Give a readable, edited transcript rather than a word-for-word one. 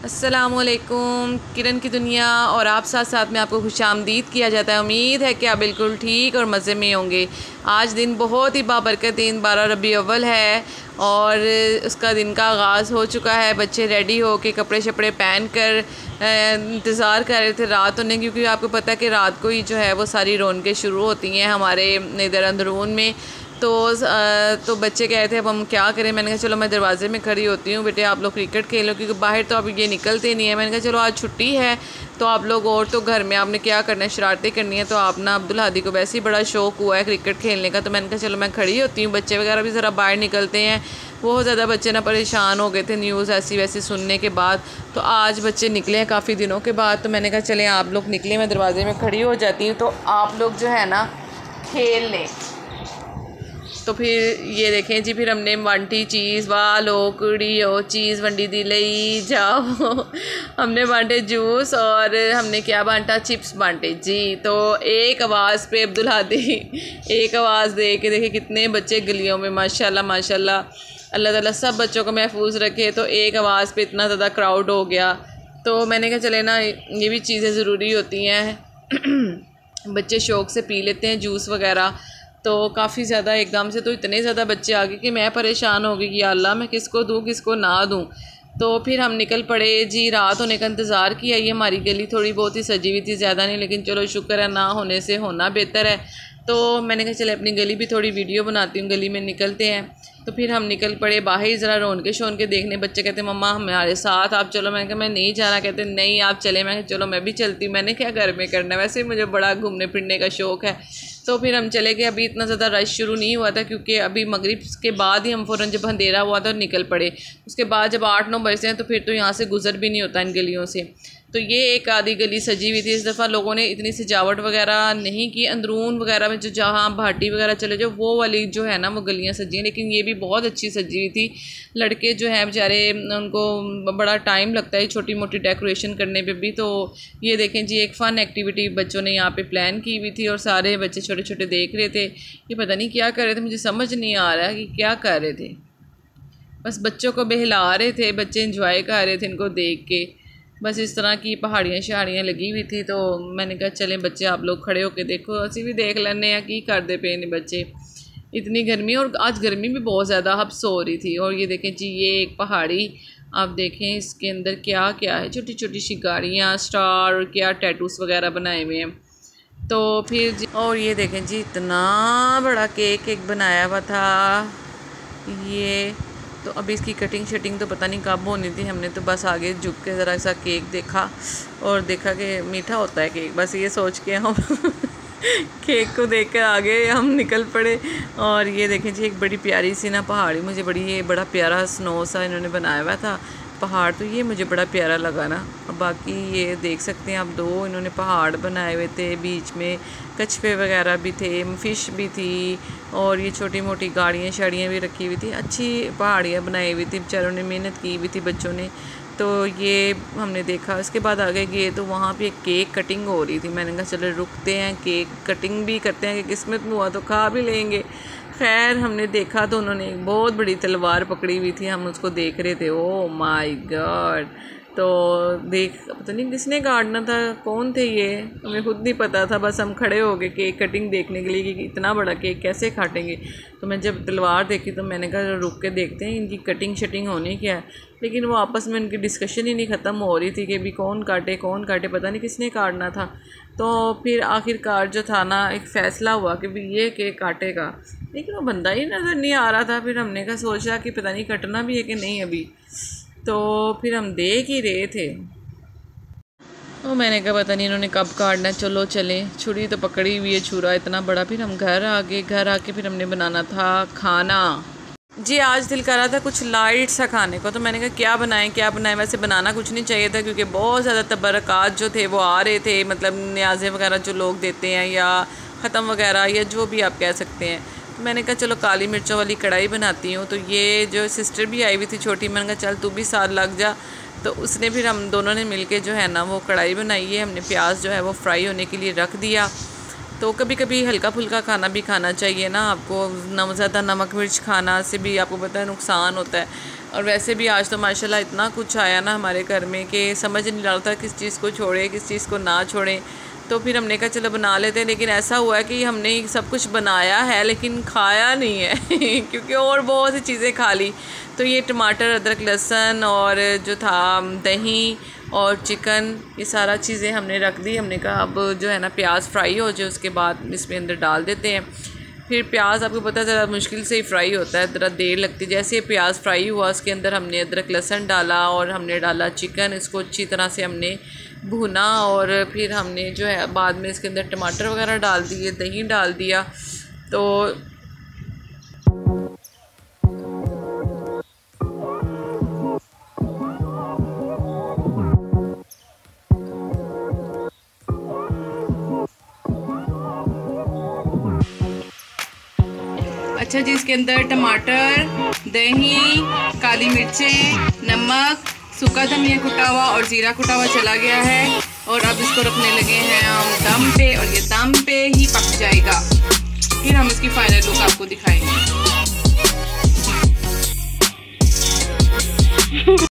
अस्सलामुअलैकुम। किरण की दुनिया और आप साथ साथ में आपको खुशामदीद किया जाता है। उम्मीद है कि आप बिल्कुल ठीक और मज़े में होंगे। आज दिन बहुत ही बाबरकत दिन 12 रबी अव्वल है और उसका दिन का आगाज़ हो चुका है। बच्चे रेडी हो के कपड़े शपड़े पहन कर इंतज़ार कर रहे थे रात होने, क्योंकि आपको पता है कि रात को ही जो है वो सारी रौनकें शुरू होती हैं हमारे इधर अंदरून में। तो बच्चे कह रहे थे अब हम क्या करें। मैंने कहा चलो मैं दरवाज़े में खड़ी होती हूँ, बेटे आप लोग क्रिकेट खेलो, क्योंकि बाहर तो अब ये निकलते नहीं है। मैंने कहा चलो आज छुट्टी है तो आप लोग और तो घर में आपने क्या करना है, शरारतें करनी है। तो आप ना अब्दुल हादी को वैसे ही बड़ा शौक हुआ है क्रिकेट खेलने का, तो मैंने कहा चलो मैं खड़ी होती हूँ। बच्चे वगैरह भी ज़रा बाहर निकलते हैं। बहुत ज़्यादा बच्चे ना परेशान हो गए थे न्यूज़ ऐसी वैसी सुनने के बाद। तो आज बच्चे निकले हैं काफ़ी दिनों के बाद, तो मैंने कहा चलें आप लोग निकले, मैं दरवाजे में खड़ी हो जाती हूँ तो आप लोग जो है ना खेल लें। तो फिर ये देखें जी, फिर हमने बांटी चीज़, वाह लो कुड़ी हो चीज़ वंडी दी लई जाओ। हमने बांटे जूस और हमने क्या बांटा, चिप्स बांटे जी। तो एक आवाज़ पे अब्दुल हादी एक आवाज़ दे के देखे कितने बच्चे गलियों में माशाल्लाह माशाल्लाह, अल्लाह ताला सब बच्चों को महफूज रखे। तो एक आवाज़ पे इतना ज़्यादा क्राउड हो गया। तो मैंने कहा चले ना ये भी चीज़ें ज़रूरी होती हैं। बच्चे शौक़ से पी लेते हैं जूस वगैरह। तो काफ़ी ज़्यादा एकदम से तो इतने ज़्यादा बच्चे आ गए कि मैं परेशान हो गई कि या अल्लाह मैं किसको दूँ किसको ना दूँ। तो फिर हम निकल पड़े जी। रात होने का इंतज़ार किया। ये हमारी गली थोड़ी बहुत ही सजी हुई थी, ज़्यादा नहीं, लेकिन चलो शुक्र है ना होने से होना बेहतर है। तो मैंने कहा चले अपनी गली भी थोड़ी वीडियो बनाती हूँ, गली में निकलते हैं। तो फिर हम निकल पड़े बाहर ज़रा रौनके शौनके देखने। बच्चे कहते मम्मा हमारे साथ आप चलो। मैंने कहा मैं नहीं जाना। कहते नहीं आप चले। मैं चलो मैं भी चलती हूँ, मैंने क्या घर में करना है, वैसे मुझे बड़ा घूमने फिरने का शौक़ है। तो फिर हम चले गए। अभी इतना ज़्यादा रश शुरू नहीं हुआ था, क्योंकि अभी मगरिब के बाद ही हम फ़ौरन जब अंधेरा हुआ था निकल पड़े। उसके बाद जब 8-9 बजते हैं तो फिर तो यहाँ से गुज़र भी नहीं होता इन गलियों से। तो ये एक आधी गली सजी हुई थी। इस दफ़ा लोगों ने इतनी सजावट वगैरह नहीं की। अंदरून वगैरह में जो जहाँ भाटी वगैरह चले जाओ वो वाली जो है ना वो गलियाँ सजी हैं, लेकिन ये भी बहुत अच्छी सजी हुई थी। लड़के जो हैं बेचारे उनको बड़ा टाइम लगता है छोटी मोटी डेकोरेशन करने पे भी। तो ये देखें जी, एक फ़न एक्टिविटी बच्चों ने यहाँ पे प्लान की हुई थी और सारे बच्चे छोटे छोटे देख रहे थे। ये पता नहीं क्या कर रहे थे, मुझे समझ नहीं आ रहा कि क्या कर रहे थे। बस बच्चों को बहला रहे थे, बच्चे इंजॉय कर रहे थे इनको देख के। बस इस तरह की पहाड़ियाँ शहाड़ियाँ लगी हुई थी। तो मैंने कहा चलें बच्चे आप लोग खड़े होके देखो, असी भी देख लेने हैं की करते पे ने बच्चे। इतनी गर्मी, और आज गर्मी भी बहुत ज़्यादा हब्स हो रही थी। और ये देखें जी, ये एक पहाड़ी आप देखें, इसके अंदर क्या क्या है, छोटी छोटी सी गाड़ियाँ, स्टार और क्या टैटूस वगैरह बनाए हुए हैं। तो फिर जी, और ये देखें जी, इतना बड़ा केक एक बनाया हुआ था ये। तो अभी इसकी कटिंग शटिंग तो पता नहीं कब होनी थी। हमने तो बस आगे झुक के ज़रा सा केक देखा और देखा कि मीठा होता है केक, बस ये सोच के हम केक को देख कर आगे हम निकल पड़े। और ये देखें जी, एक बड़ी प्यारी सी ना पहाड़ी, मुझे बड़ी ये बड़ा प्यारा स्नो सा इन्होंने बनाया हुआ था पहाड़, तो ये मुझे बड़ा प्यारा लगा ना। और बाकी ये देख सकते हैं आप, दो इन्होंने पहाड़ बनाए हुए थे, बीच में कछुए वगैरह भी थे, फिश भी थी, और ये छोटी मोटी गाड़ियाँ शाड़ियाँ भी रखी हुई थी। अच्छी पहाड़ियाँ बनाई हुई थी, बेचारों ने मेहनत की हुई थी बच्चों ने। तो ये हमने देखा। इसके बाद आगे गए तो वहाँ पे केक कटिंग हो रही थी। मैंने कहा चलो रुकते हैं, केक कटिंग भी करते हैं कि किस्मत में हुआ तो खा भी लेंगे। खैर हमने देखा तो उन्होंने एक बहुत बड़ी तलवार पकड़ी हुई थी, हम उसको देख रहे थे। Oh my God. तो देख पता नहीं किसने काटना था, कौन थे ये, हमें खुद नहीं पता था। बस हम खड़े हो गए केक कटिंग देखने के लिए कि इतना बड़ा केक कैसे काटेंगे। तो मैं जब तलवार देखी तो मैंने कहा रुक के देखते हैं इनकी कटिंग शटिंग होनी क्या है। लेकिन वो आपस में उनकी डिस्कशन ही नहीं ख़त्म हो रही थी कि अभी कौन काटे, पता नहीं किसने काटना था। तो फिर आखिरकार जो था ना, एक फ़ैसला हुआ कि भी ये केक काटेगा, लेकिन वो बंदा ही नज़र नहीं आ रहा था। फिर हमने कहा सोचा कि पता नहीं कटना भी है कि नहीं अभी। तो फिर हम देख ही रहे थे। तो मैंने कहा पता नहीं इन्होंने कब काटना, चलो चलें। छुरी तो पकड़ी हुई है, छुरा इतना बड़ा। फिर हम घर आ गए। घर आके फिर हमने बनाना था खाना जी। आज दिल कर रहा था कुछ लाइट सा खाने को, तो मैंने कहा क्या बनाएं। वैसे बनाना कुछ नहीं चाहिए था, क्योंकि बहुत ज़्यादा तबरक़ात जो थे वो आ रहे थे, मतलब न्याज़े वगैरह जो लोग देते हैं या ख़त्म वगैरह या जो भी आप कह सकते हैं। तो मैंने कहा चलो काली मिर्चों वाली कढ़ाई बनाती हूँ। तो ये जो सिस्टर भी आई हुई थी छोटी, मैंने कहा चल तू भी साथ लग जा। तो उसने फिर हम दोनों ने मिलके जो है ना वो कढ़ाई बनाई है। हमने प्याज जो है वो फ्राई होने के लिए रख दिया। तो कभी कभी हल्का फुल्का खाना भी खाना चाहिए ना आपको। ज़्यादा नमक मिर्च खाना से भी आपको पता है नुकसान होता है। और वैसे भी आज तो माशाल्लाह इतना कुछ आया ना हमारे घर में कि समझ नहीं रहा था किस चीज़ को छोड़े किस चीज़ को ना छोड़ें। तो फिर हमने कहा चलो बना लेते हैं, लेकिन ऐसा हुआ है कि हमने सब कुछ बनाया है लेकिन खाया नहीं है क्योंकि और बहुत सी चीज़ें खा ली। तो ये टमाटर, अदरक, लहसुन और जो था दही और चिकन, ये सारा चीज़ें हमने रख दी। हमने कहा अब जो है ना प्याज फ्राई हो जाए उसके बाद इसमें अंदर डाल देते हैं। फिर प्याज आपको पता ज़रा मुश्किल से ही फ्राई होता है, ज़रा देर लगती है। जैसे ये प्याज फ्राई हुआ उसके अंदर हमने अदरक लहसुन डाला और हमने डाला चिकन, इसको अच्छी तरह से हमने भुना और फिर हमने जो है बाद में इसके अंदर टमाटर वगैरह डाल दिए, दही डाल दिया। तो अच्छा जी, इसके अंदर टमाटर, दही, काली मिर्चें, नमक, सूखा धनिया कुटा हुआ और ज़ीरा कुटा हुआ चला गया है। और अब इसको रखने लगे हैं हम दम पे और ये दम पे ही पक जाएगा। फिर हम इसकी फाइनल लुक आपको दिखाएंगे।